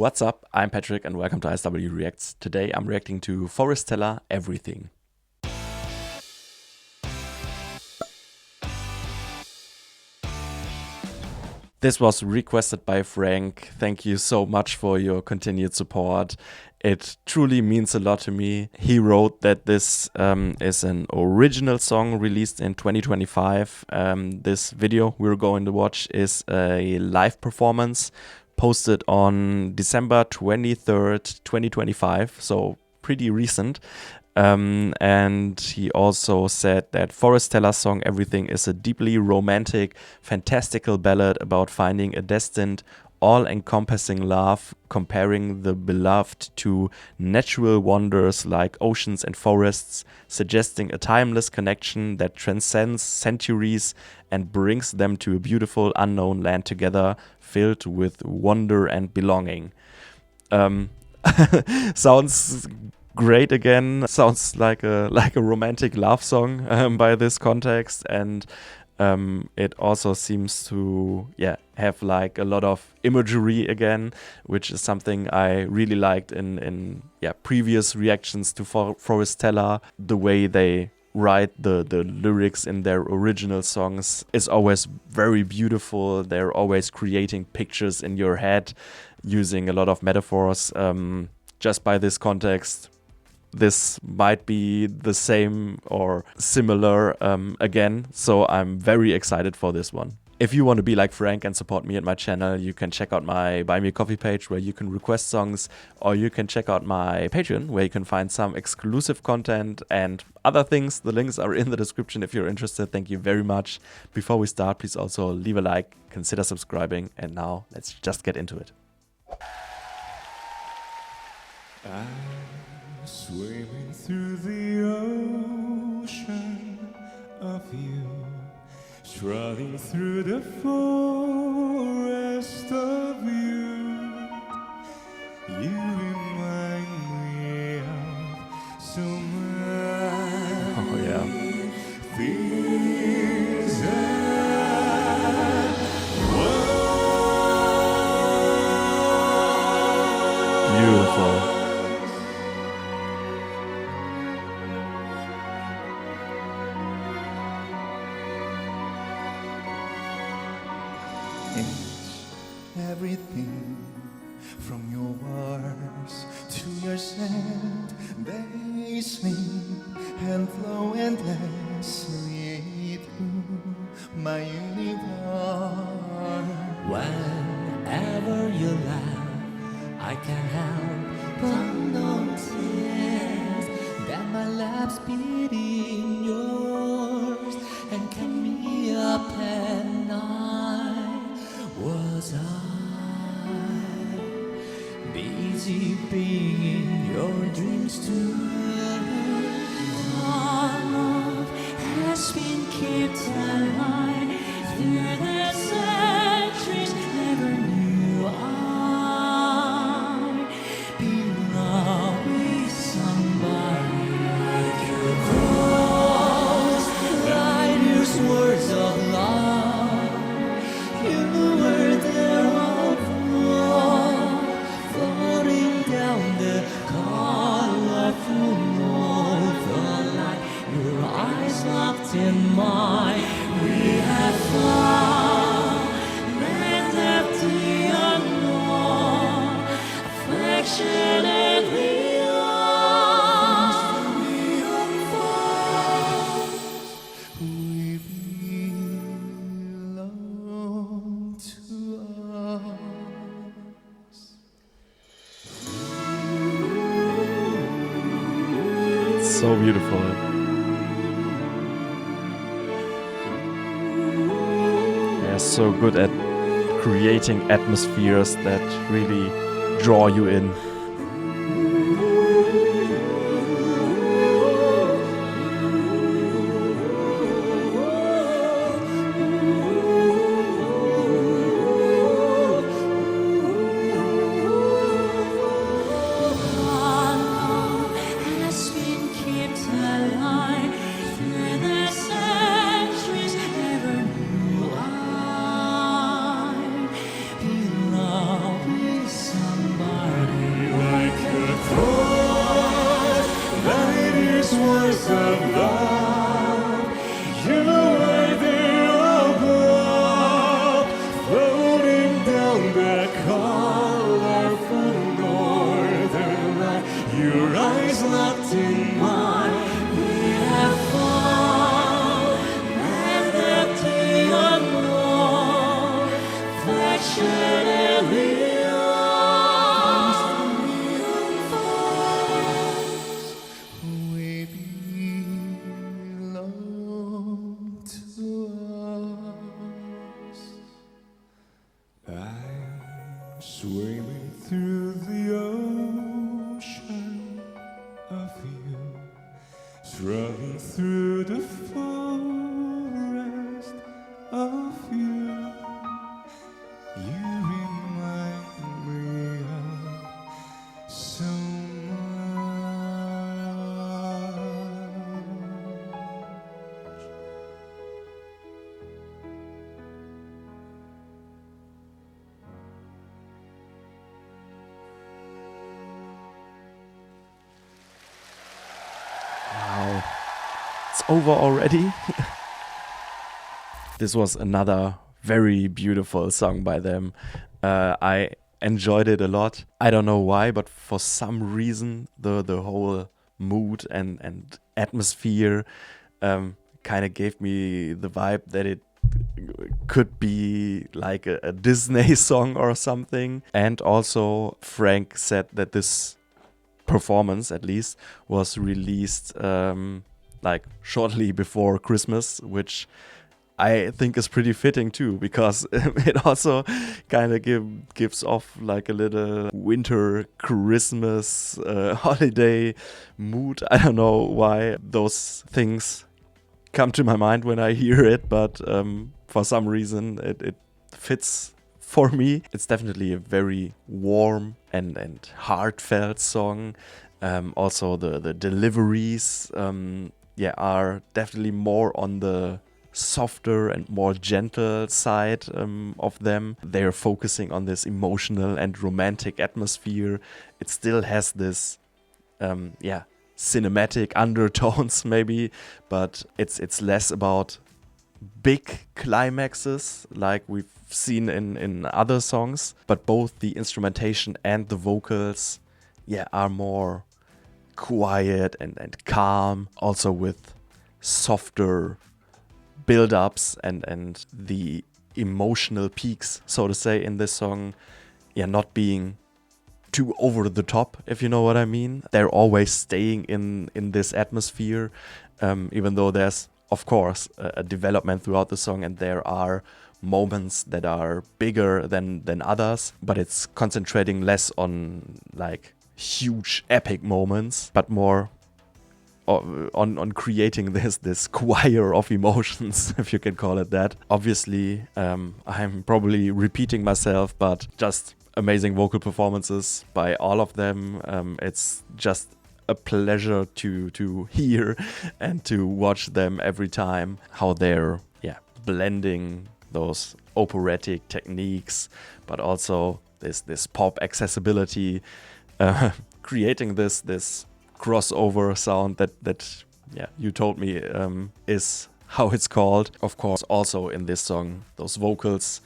What's up? I'm Patrick and welcome to ISW Reacts. Today I'm reacting to Forestella, Everything. This was requested by Frank. Thank you so much for your continued support. It truly means a lot to me. He wrote that this is an original song released in 2025. This video we're going to watch is a live performance posted on December 23rd, 2025, so pretty recent. And he also said that Forestella's song Everything is a deeply romantic, fantastical ballad about finding a destined, all-encompassing love, comparing the beloved to natural wonders like oceans and forests, suggesting a timeless connection that transcends centuries and brings them to a beautiful unknown land together, filled with wonder and belonging. Sounds great again. Sounds like a romantic love song by this context, and it also seems to have like a lot of imagery again, which is something I really liked in previous reactions to Forestella. The way they write the lyrics in their original songs is always very beautiful. They're always creating pictures in your head using a lot of metaphors. Just by this context, this might be the same or similar again, so I'm very excited for this one. If you want to be like Frank and support me and my channel, you can check out my Buy Me a Coffee page where you can request songs, or you can check out my Patreon where you can find some exclusive content and other things. The links are in the description if you're interested. Thank you very much. Before we start, please also leave a like, consider subscribing, and now let's just get into it. I'm swimming through the ocean of you, strolling through the forest of you. You remind me of so many things that were Beautiful. Everything from your words to your scent, they sleep and flow endlessly through my universe. Whenever you laugh, I can't help but notice that my lips beat in yours and kept me up at night. Was I busy being in your dreams too? Our love has been kept alive through the centuries. Never knew I'd be in love with somebody like you. Those I use words of love. You were there all along, floating down the colorful road of light. Your eyes locked in mine. We have found land of the unknown, affection and beyond. We belong to us. So beautiful. They're so good at creating atmospheres that really draw you in. Has been kept alive through the centuries. Never knew I belonged with somebody. through the ocean of you, struggling through the forest of you. You remind me of so Wow. It's over already. This was another very beautiful song by them. I enjoyed it a lot. I don't know why, but for some reason the whole mood and atmosphere kind of gave me the vibe that it could be like a Disney song or something. And also Frank said that this performance, at least, was released like shortly before Christmas, which I think is pretty fitting too, because it also kind of gives off like a little winter Christmas holiday mood. I don't know why those things come to my mind when I hear it, but for some reason it fits for me. It's definitely a very warm and heartfelt song. Also the deliveries are definitely more on the softer and more gentle side of them. They're focusing on this emotional and romantic atmosphere. It still has this cinematic undertones maybe, but it's less about big climaxes like we've seen in other songs, but both the instrumentation and the vocals are more quiet and calm, also with softer build-ups and the emotional peaks, so to say, in this song not being too over the top, if you know what I mean. They're always staying in this atmosphere, even though there's of course a development throughout the song and there are moments that are bigger than others, but it's concentrating less on like huge epic moments, but more on creating this choir of emotions, if you can call it that. Obviously, I'm probably repeating myself, but just amazing vocal performances by all of them. It's just a pleasure to hear and to watch them every time, how they're blending those operatic techniques, but also this pop accessibility, creating this crossover sound that you told me is how it's called. Of course, also in this song, those vocals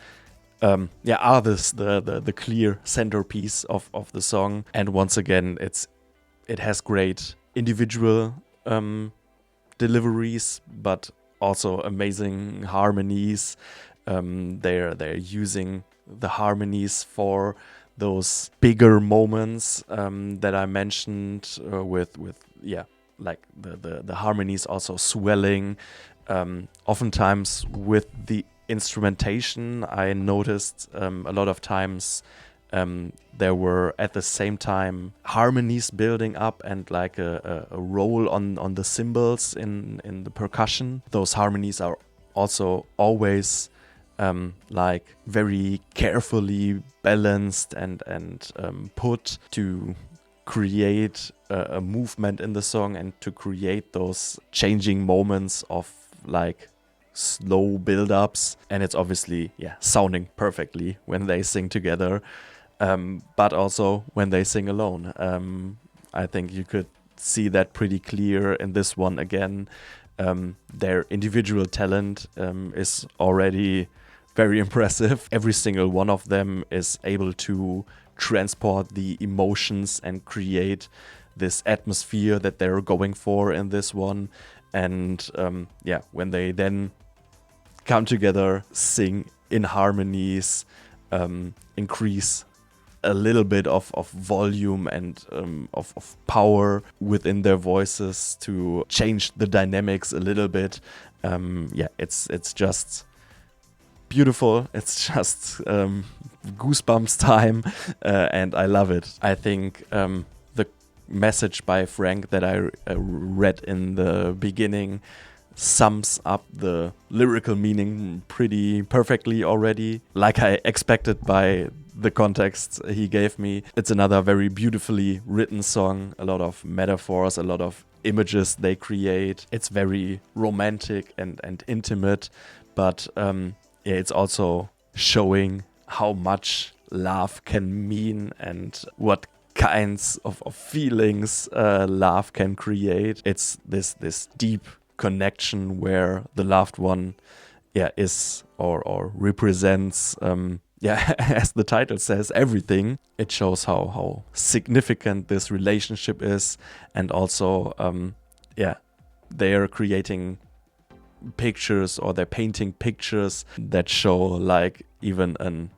are the clear centerpiece of the song. And once again, it has great individual deliveries, but also amazing harmonies. They're using the harmonies for those bigger moments that I mentioned, with like the harmonies also swelling. Oftentimes with the instrumentation, I noticed a lot of times there were at the same time harmonies building up and like a roll on the cymbals in the percussion. Those harmonies are also always like very carefully balanced and put to create a movement in the song and to create those changing moments of like slow build-ups. And it's obviously sounding perfectly when they sing together, but also when they sing alone. I think you could see that pretty clear in this one again. Their individual talent is already very impressive. Every single one of them is able to transport the emotions and create this atmosphere that they're going for in this one. And when they then come together, sing in harmonies, increase a little bit of volume and of power within their voices to change the dynamics a little bit. It's just beautiful. It's just goosebumps time, and I love it. I think the message by Frank that I read in the beginning sums up the lyrical meaning pretty perfectly already, like I expected by the context he gave me. It's another very beautifully written song, a lot of metaphors, a lot of images they create. It's very romantic and intimate, but it's also showing how much love can mean and what kinds of feelings love can create. It's this deep connection where the loved one is or represents as the title says, everything. It shows how significant this relationship is, and also they are creating pictures, or they're painting pictures that show like even an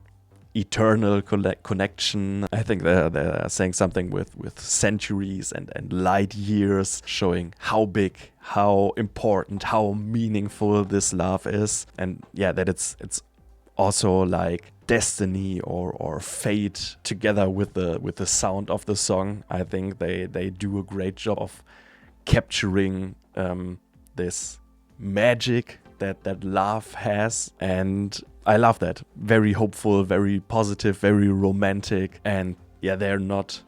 eternal connection. I think they're saying something with centuries and light years, showing how big, how important, how meaningful this love is, and that it's also like destiny or fate together with the sound of the song. I think they do a great job of capturing this magic that love has, and I love that. Very hopeful, very positive, very romantic, and they're not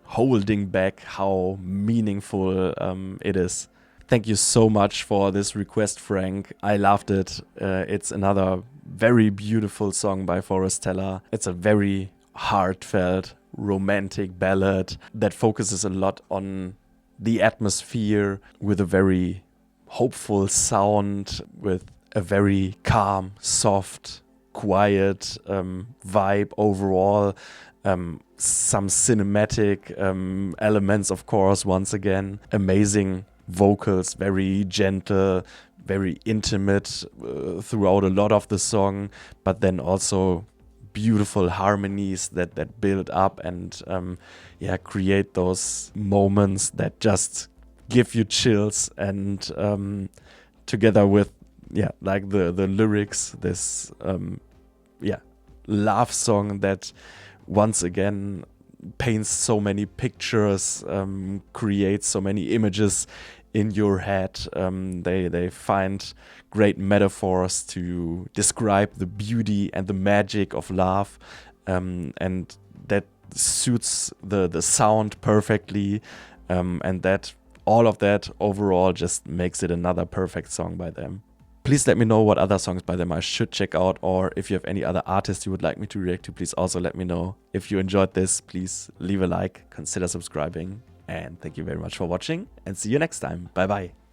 holding back how meaningful it is. Thank you so much for this request, Frank. I loved it. It's another very beautiful song by Forestella. It's a very heartfelt, romantic ballad that focuses a lot on the atmosphere with a very hopeful sound, with a very calm, soft, quiet vibe overall. Some cinematic elements, of course, once again. Amazing vocals, very gentle, very intimate throughout a lot of the song, but then also beautiful harmonies that build up and create those moments that just give you chills, and together with like the lyrics, this love song that once again paints so many pictures, creates so many images in your head. They find great metaphors to describe the beauty and the magic of love, and that suits the sound perfectly, and that all of that overall just makes it another perfect song by them. Please let me know what other songs by them I should check out, or if you have any other artists you would like me to react to, please also let me know. If you enjoyed this, please leave a like, consider subscribing, and thank you very much for watching, and see you next time. Bye bye.